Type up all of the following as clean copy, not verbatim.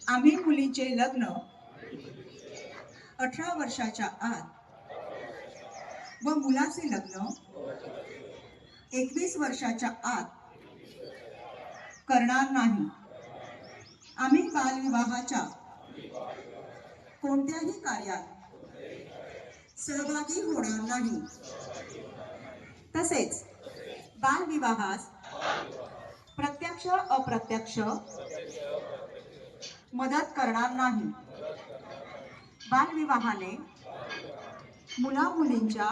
आम्ही मुलींचे लग्न 18 वर्षाच्या आत व मुलाचे लग्न 21 वर्षाच्या आत करणार नाही. आम्ही बालविवाहाच्या कोणत्याही कार्यात सहभागी होणार नाही. तसेच बालविवाहास प्रत्यक्ष अप्रत्यक्ष मदत करणार नाही. बालविवाहाने मुला मुलींच्या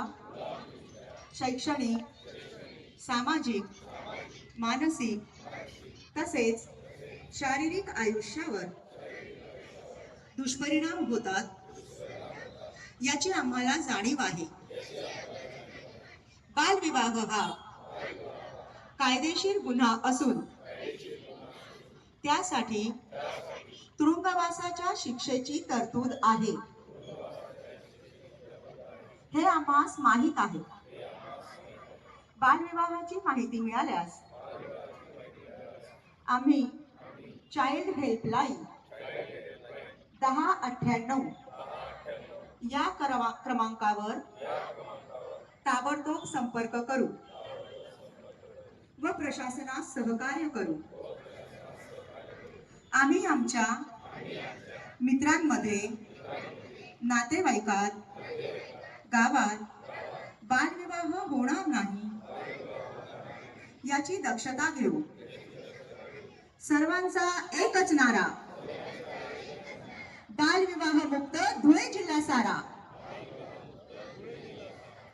शैक्षणिक, सामाजिक, मानसिक तसेच शारीरिक आयुष्यावर दुष्परिणाम होतात याची आम्हाला जाणीव आहे. बालविवाह हा कायदेशीर गुन्हा असून त्यासाठी तुरुंगवासाच्या शिक्षेची तरतूद आहे. हे आम्हास माहीत आहे. बालविवाहाची माहिती मिळाल्यास आम्ही चाइल्ड हेल्पलाईन 1098 या क्रमांकावर ताबडतोब संपर्क करू व प्रशासनास सहकार्य करू. आम्ही आमच्या मित्रांमध्ये, नातेवाईकात, गावात बालविवाह होणार नाही याची दक्षता घेऊ. सर्वांचा एकच नारा, बालविवाह मुक्त धुळे जिल्हा सारा.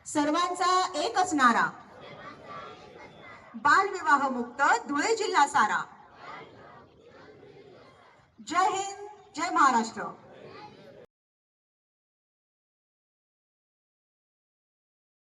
सर्वांचा एकच नारा, बालविवाह मुक्त धुळे जिल्हा सारा. जय हिंद, जय महाराष्ट्र.